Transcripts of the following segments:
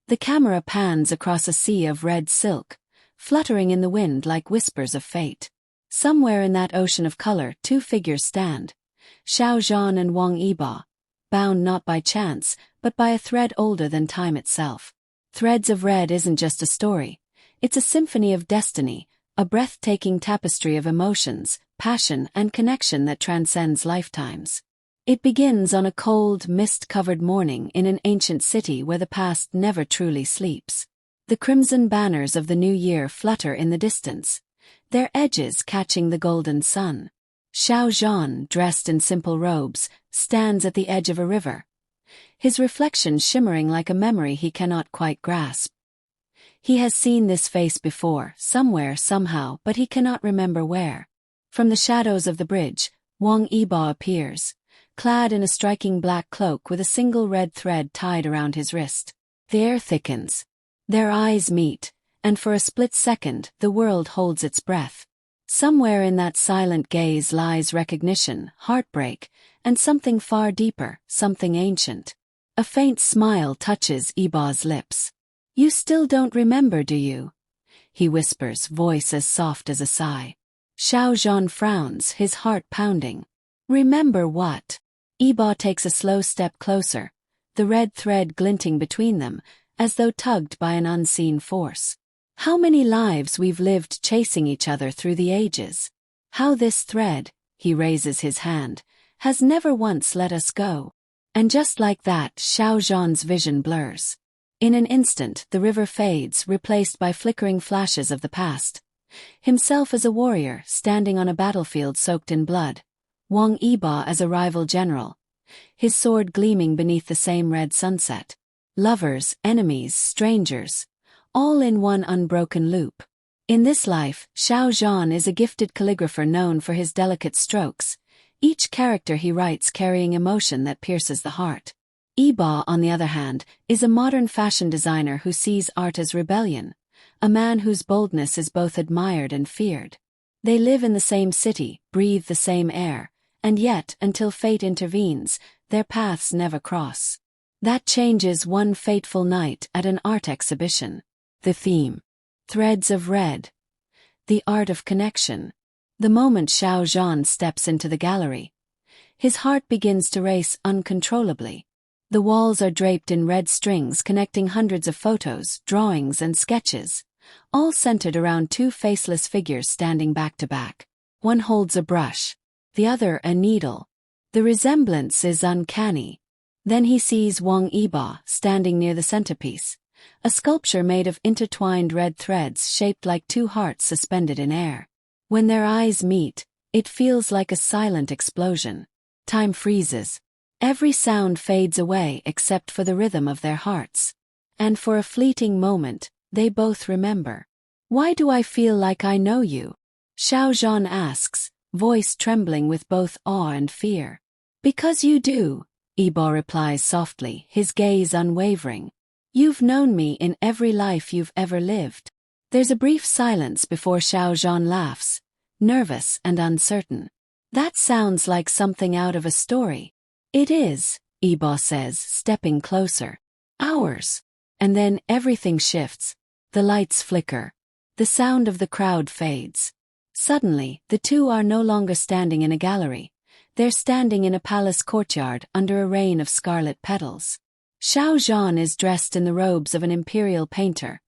The camera pans across a sea of red silk, fluttering in the wind like whispers of fate. Somewhere in that ocean of color, two figures stand, Xiao Zhan and Wang Yibo, bound not by chance, but by a thread older than time itself. Threads of Red isn't just a story, it's a symphony of destiny, a breathtaking tapestry of emotions, passion, and connection that transcends lifetimes. It begins on a cold, mist-covered morning in an ancient city where the past never truly sleeps. The crimson banners of the new year flutter in the distance, their edges catching the golden sun. Xiao Zhan, dressed in simple robes, stands at the edge of a river, his reflection shimmering like a memory he cannot quite grasp. He has seen this face before, somewhere, somehow, but he cannot remember where. From the shadows of the bridge, Wang Yibo appears, clad in a striking black cloak with a single red thread tied around his wrist. The air thickens. Their eyes meet, and for a split second, the world holds its breath. Somewhere in that silent gaze lies recognition, heartbreak, and something far deeper, something ancient. A faint smile touches Yibo's lips. "You still don't remember, do you?" he whispers, voice as soft as a sigh. Xiao Zhan frowns, his heart pounding. "Remember what?" Yibo takes a slow step closer, the red thread glinting between them, as though tugged by an unseen force. "How many lives we've lived chasing each other through the ages. How this thread," he raises his hand, "has never once let us go." And just like that, Xiao Zhan's vision blurs. In an instant, the river fades, replaced by flickering flashes of the past. Himself as a warrior, standing on a battlefield soaked in blood. Wang Yibo as a rival general, his sword gleaming beneath the same red sunset. Lovers, enemies, strangers, all in one unbroken loop. In this life, Xiao Zhan is a gifted calligrapher known for his delicate strokes, each character he writes carrying emotion that pierces the heart. Yibo, on the other hand, is a modern fashion designer who sees art as rebellion, a man whose boldness is both admired and feared. They live in the same city, breathe the same air, and yet, until fate intervenes, their paths never cross. That changes one fateful night at an art exhibition. The theme: Threads of Red. The art of connection. The moment Xiao Zhan steps into the gallery, his heart begins to race uncontrollably. The walls are draped in red strings connecting hundreds of photos, drawings, and sketches, all centered around two faceless figures standing back to back. One holds a brush, the other a needle. The resemblance is uncanny. Then he sees Wang Yibo standing near the centerpiece, a sculpture made of intertwined red threads shaped like two hearts suspended in air. When their eyes meet, it feels like a silent explosion. Time freezes. Every sound fades away except for the rhythm of their hearts. And for a fleeting moment, they both remember. "Why do I feel like I know you?" Xiao Zhan asks, voice trembling with both awe and fear. "Because you do," Yibo replies softly, his gaze unwavering. "You've known me in every life you've ever lived." There's a brief silence before Xiao Zhan laughs, nervous and uncertain. "That sounds like something out of a story." "It is," Yibo says, stepping closer. "Ours." And then everything shifts. The lights flicker. The sound of the crowd fades. Suddenly, the two are no longer standing in a gallery. They're standing in a palace courtyard under a rain of scarlet petals. Xiao Zhan is dressed in the robes of an imperial painter,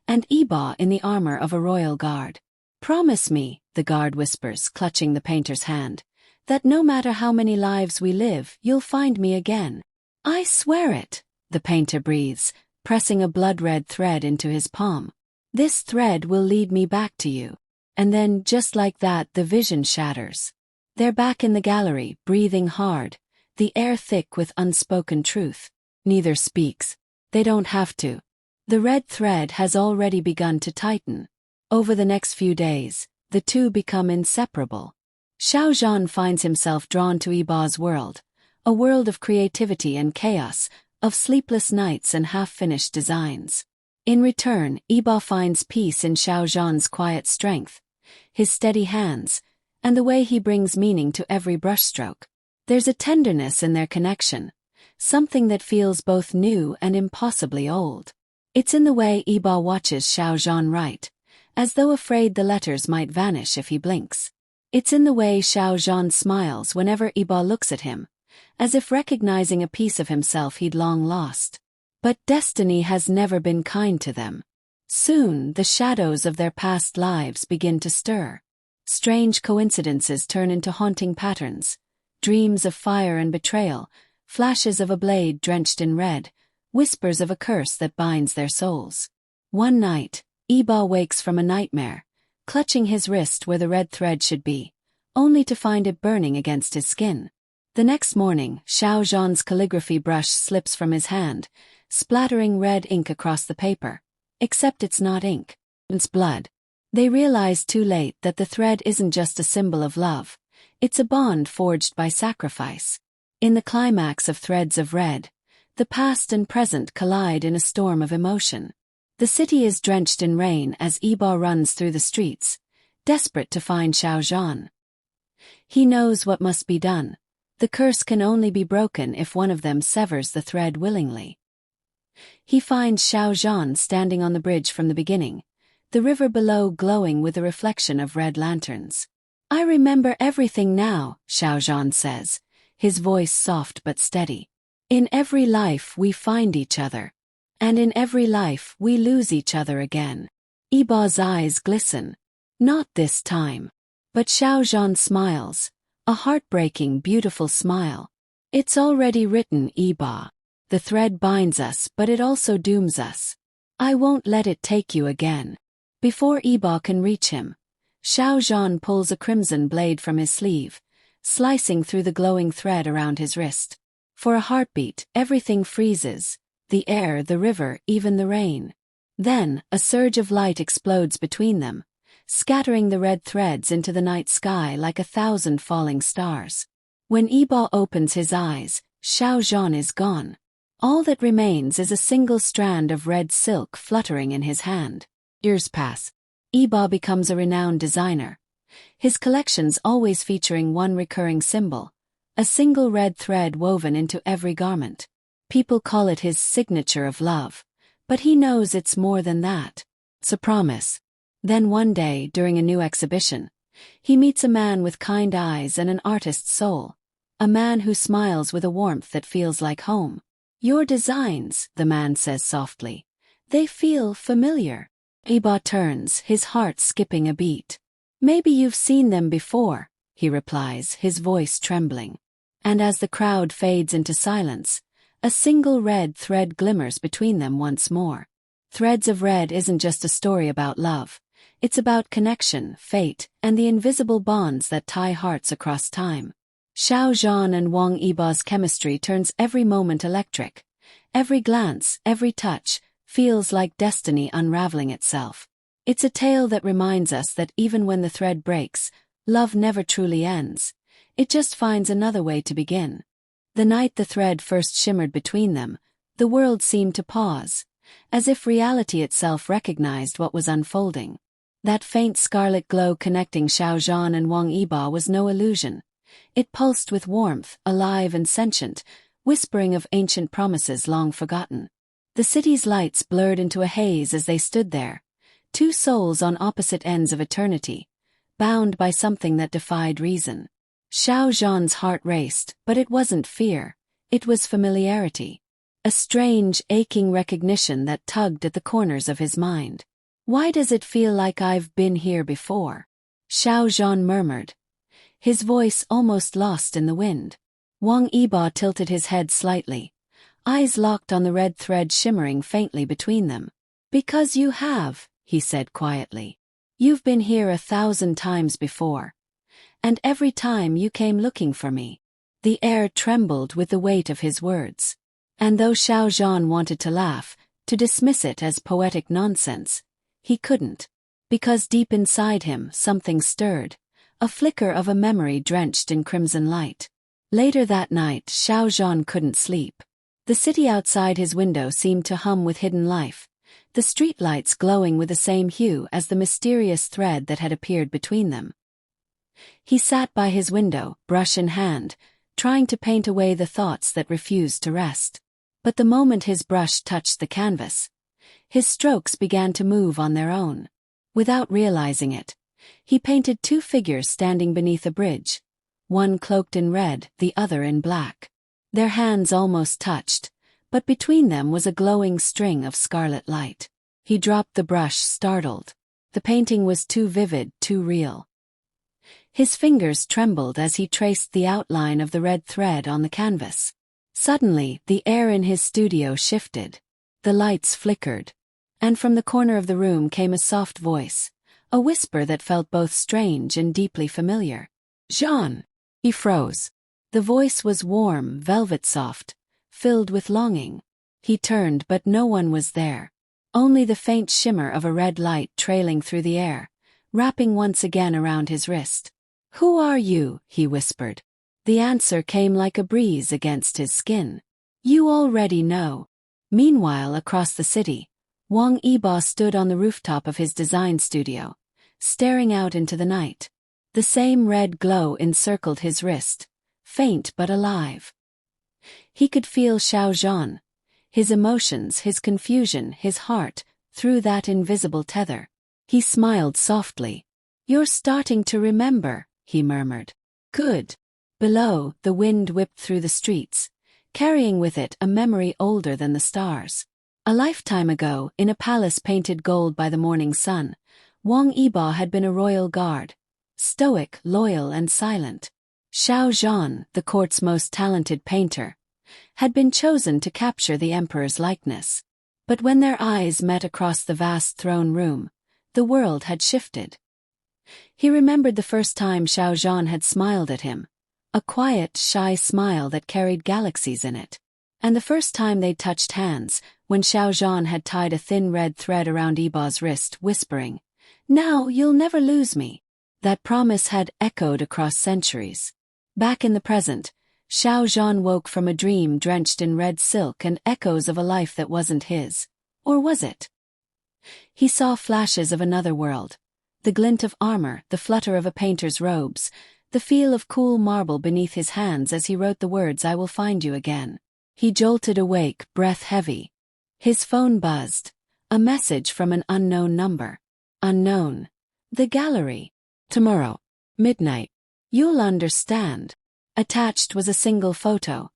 and Yibo in the armor of a royal guard. "Promise me," the guard whispers, clutching the painter's hand, "that no matter how many lives we live, you'll find me again." "I swear it," the painter breathes, pressing a blood-red thread into his palm. "This thread will lead me back to you." And then, just like that, the vision shatters. They're back in the gallery, breathing hard, the air thick with unspoken truth. Neither speaks. They don't have to. The red thread has already begun to tighten. Over the next few days, the two become inseparable. Xiao Zhan finds himself drawn to Yibo's world, a world of creativity and chaos, of sleepless nights and half-finished designs. In return, Yibo finds peace in Xiao Zhan's quiet strength, his steady hands, and the way he brings meaning to every brushstroke. There's a tenderness in their connection, something that feels both new and impossibly old. It's in the way Yibo watches Xiao Zhan write, as though afraid the letters might vanish if he blinks. It's in the way Xiao Zhan smiles whenever Yibo looks at him, as if recognizing a piece of himself he'd long lost. But destiny has never been kind to them. Soon, the shadows of their past lives begin to stir. Strange coincidences turn into haunting patterns. Dreams of fire and betrayal, flashes of a blade drenched in red, whispers of a curse that binds their souls. One night, Yibo wakes from a nightmare, clutching his wrist where the red thread should be, only to find it burning against his skin. The next morning, Xiao Zhan's calligraphy brush slips from his hand, splattering red ink across the paper. Except it's not ink. It's blood. They realize too late that the thread isn't just a symbol of love. It's a bond forged by sacrifice. In the climax of Threads of Red, the past and present collide in a storm of emotion. The city is drenched in rain as Yibo runs through the streets, desperate to find Xiao Zhan. He knows what must be done. The curse can only be broken if one of them severs the thread willingly. He finds Xiao Zhan standing on the bridge from the beginning, the river below glowing with the reflection of red lanterns. "I remember everything now," Xiao Zhan says, his voice soft but steady. "In every life we find each other. And in every life we lose each other again." Yibo's eyes glisten. Not this time. But Xiao Zhan smiles, a heartbreaking, beautiful smile. "It's already written, Yibo. The thread binds us, but it also dooms us. I won't let it take you again." Before Yibo can reach him, Xiao Zhan pulls a crimson blade from his sleeve, slicing through the glowing thread around his wrist. For a heartbeat, everything freezes. The air, the river, even the rain. Then, a surge of light explodes between them, scattering the red threads into the night sky like 1,000 falling stars. When Yibo opens his eyes, Xiao Zhan is gone. All that remains is a single strand of red silk fluttering in his hand. Years pass. Yibo becomes a renowned designer. His collections always featuring one recurring symbol, a single red thread woven into every garment. People call it his signature of love, but he knows it's more than that. It's a promise. Then one day, during a new exhibition, he meets a man with kind eyes and an artist's soul, a man who smiles with a warmth that feels like home. "Your designs," the man says softly. "They feel familiar." Yibo turns, his heart skipping a beat. "Maybe you've seen them before," he replies, his voice trembling. And as the crowd fades into silence, a single red thread glimmers between them once more. Threads of Red isn't just a story about love. It's about connection, fate, and the invisible bonds that tie hearts across time. Xiao Zhan and Wang Yibo's chemistry turns every moment electric. Every glance, every touch, feels like destiny unraveling itself. It's a tale that reminds us that even when the thread breaks, love never truly ends. It just finds another way to begin. The night the thread first shimmered between them, the world seemed to pause, as if reality itself recognized what was unfolding. That faint scarlet glow connecting Xiao Zhan and Wang Yibo was no illusion. It pulsed with warmth, alive and sentient, whispering of ancient promises long forgotten. The city's lights blurred into a haze as they stood there, two souls on opposite ends of eternity, bound by something that defied reason. Xiao Zhan's heart raced, but it wasn't fear, it was familiarity. A strange, aching recognition that tugged at the corners of his mind. "Why does it feel like I've been here before?" Xiao Zhan murmured, his voice almost lost in the wind. Wang Yibo tilted his head slightly, eyes locked on the red thread shimmering faintly between them. "Because you have," he said quietly. "You've been here 1,000 times before. And every time you came looking for me." The air trembled with the weight of his words. And though Xiao Zhan wanted to laugh, to dismiss it as poetic nonsense, he couldn't. Because deep inside him something stirred, a flicker of a memory drenched in crimson light. Later that night, Xiao Zhan couldn't sleep. The city outside his window seemed to hum with hidden life, the streetlights glowing with the same hue as the mysterious thread that had appeared between them. He sat by his window, brush in hand, trying to paint away the thoughts that refused to rest. But the moment his brush touched the canvas, His strokes began to move on their own. Without realizing it, he painted two figures standing beneath a bridge, one cloaked in red, the other in black. Their hands almost touched, but between them was a glowing string of scarlet light. He dropped the brush, startled. The painting was too vivid, too real. His fingers trembled as he traced the outline of the red thread on the canvas. Suddenly, the air in his studio shifted. The lights flickered, and from the corner of the room came a soft voice, a whisper that felt both strange and deeply familiar. "Zhan!" He froze. The voice was warm, velvet-soft, filled with longing. He turned, but no one was there. Only the faint shimmer of a red light trailing through the air, wrapping once again around his wrist. "Who are you?" he whispered. The answer came like a breeze against his skin. "You already know." Meanwhile, across the city, Wang Yibo stood on the rooftop of his design studio, staring out into the night. The same red glow encircled his wrist, faint but alive. He could feel Xiao Zhan, his emotions, his confusion, his heart, through that invisible tether. He smiled softly. "You're starting to remember," he murmured. "Good." Below, the wind whipped through the streets, carrying with it a memory older than the stars. A lifetime ago, in a palace painted gold by the morning sun, Wang Yibo had been a royal guard, stoic, loyal and silent. Xiao Zhan, the court's most talented painter, had been chosen to capture the emperor's likeness. But when their eyes met across the vast throne room, the world had shifted. He remembered the first time Xiao Zhan had smiled at him, a quiet, shy smile that carried galaxies in it. And the first time they'd touched hands, when Xiao Zhan had tied a thin red thread around Yibo's wrist, whispering, "Now you'll never lose me." That promise had echoed across centuries. Back in the present, Xiao Zhan woke from a dream drenched in red silk and echoes of a life that wasn't his. Or was it? He saw flashes of another world. The glint of armor, the flutter of a painter's robes, the feel of cool marble beneath his hands as he wrote the words, "I will find you again." He jolted awake, breath heavy. His phone buzzed. A message from an unknown number. Unknown. The gallery. "Tomorrow. Midnight. You'll understand." Attached was a single photo,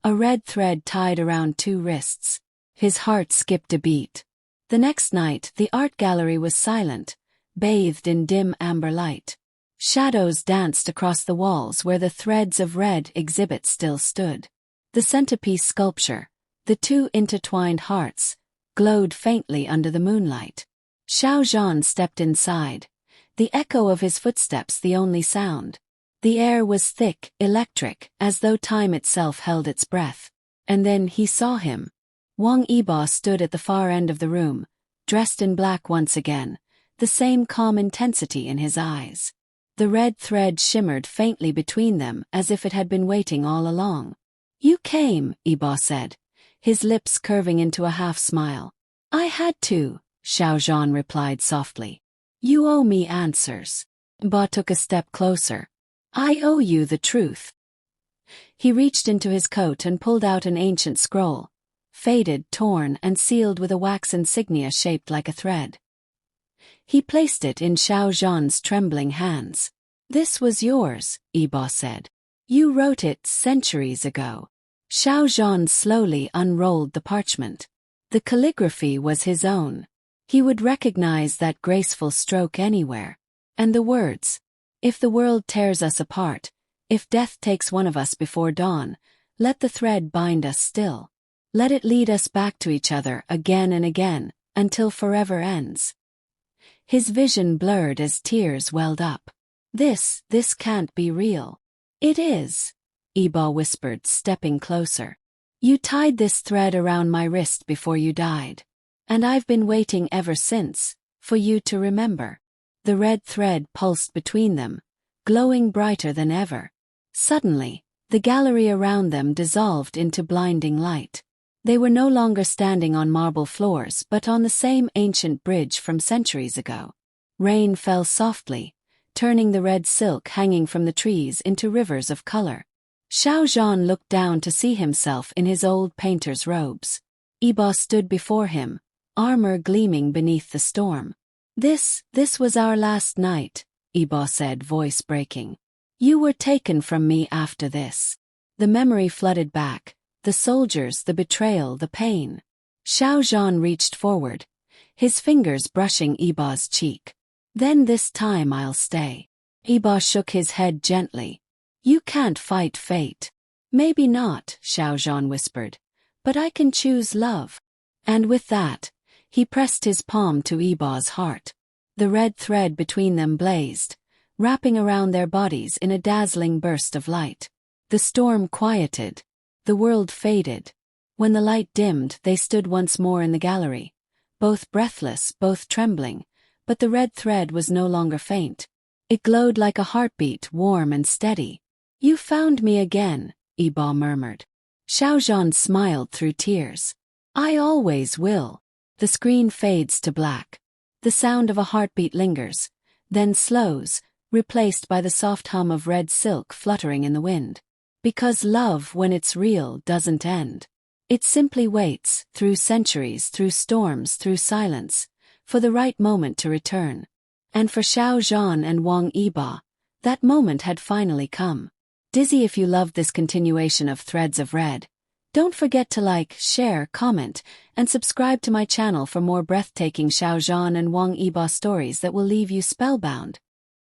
a red thread tied around two wrists. His heart skipped a beat. The next night, the art gallery was silent, bathed in dim amber light. Shadows danced across the walls where the threads of red exhibit still stood. The centerpiece sculpture, the two intertwined hearts, glowed faintly under the moonlight. Xiao Zhan stepped inside, the echo of his footsteps the only sound. The air was thick, electric, as though time itself held its breath. And then he saw him. Wang Yibo stood at the far end of the room, dressed in black once again, the same calm intensity in his eyes. The red thread shimmered faintly between them as if it had been waiting all along. "You came," Yibo said, his lips curving into a half-smile. "I had to," Xiao Zhan replied softly. "You owe me answers." Yibo took a step closer. "I owe you the truth." He reached into his coat and pulled out an ancient scroll, faded, torn, and sealed with a wax insignia shaped like a thread. He placed it in Xiao Zhan's trembling hands. "This was yours," Yibo said. "You wrote it centuries ago." Xiao Zhan slowly unrolled the parchment. The calligraphy was his own. He would recognize that graceful stroke anywhere. And the words, "If the world tears us apart, if death takes one of us before dawn, let the thread bind us still. Let it lead us back to each other again and again, until forever ends." His vision blurred as tears welled up. This can't be real." "It is," Yibo whispered, stepping closer. "You tied this thread around my wrist before you died. And I've been waiting ever since, for you to remember." The red thread pulsed between them, glowing brighter than ever. Suddenly, the gallery around them dissolved into blinding light. They were no longer standing on marble floors but on the same ancient bridge from centuries ago. Rain fell softly, turning the red silk hanging from the trees into rivers of color. Xiao Zhan looked down to see himself in his old painter's robes. Yibo stood before him, armor gleaming beneath the storm. This was our last night, Yibo said, voice breaking. You were taken from me after this. The memory flooded back, the soldiers, the betrayal, the pain. Xiao Zhan reached forward, his fingers brushing Yibo's cheek. Then this time I'll stay. Yibo shook his head gently. You can't fight fate. Maybe not, Xiao Zhan whispered, but I can choose love. And with that, he pressed his palm to Yibo's heart. The red thread between them blazed, wrapping around their bodies in a dazzling burst of light. The storm quieted. The world faded. When the light dimmed, they stood once more in the gallery, both breathless, both trembling, but the red thread was no longer faint. It glowed like a heartbeat, warm and steady. You found me again, Yibo murmured. Xiao Zhan smiled through tears. I always will. The screen fades to black. The sound of a heartbeat lingers, then slows, replaced by the soft hum of red silk fluttering in the wind. Because love, when it's real, doesn't end. It simply waits, through centuries, through storms, through silence, for the right moment to return. And for Xiao Zhan and Wang Yibo, that moment had finally come. Dizzy, if you loved this continuation of Threads of Red, don't forget to like, share, comment, and subscribe to my channel for more breathtaking Xiao Zhan and Wang Yibo stories that will leave you spellbound.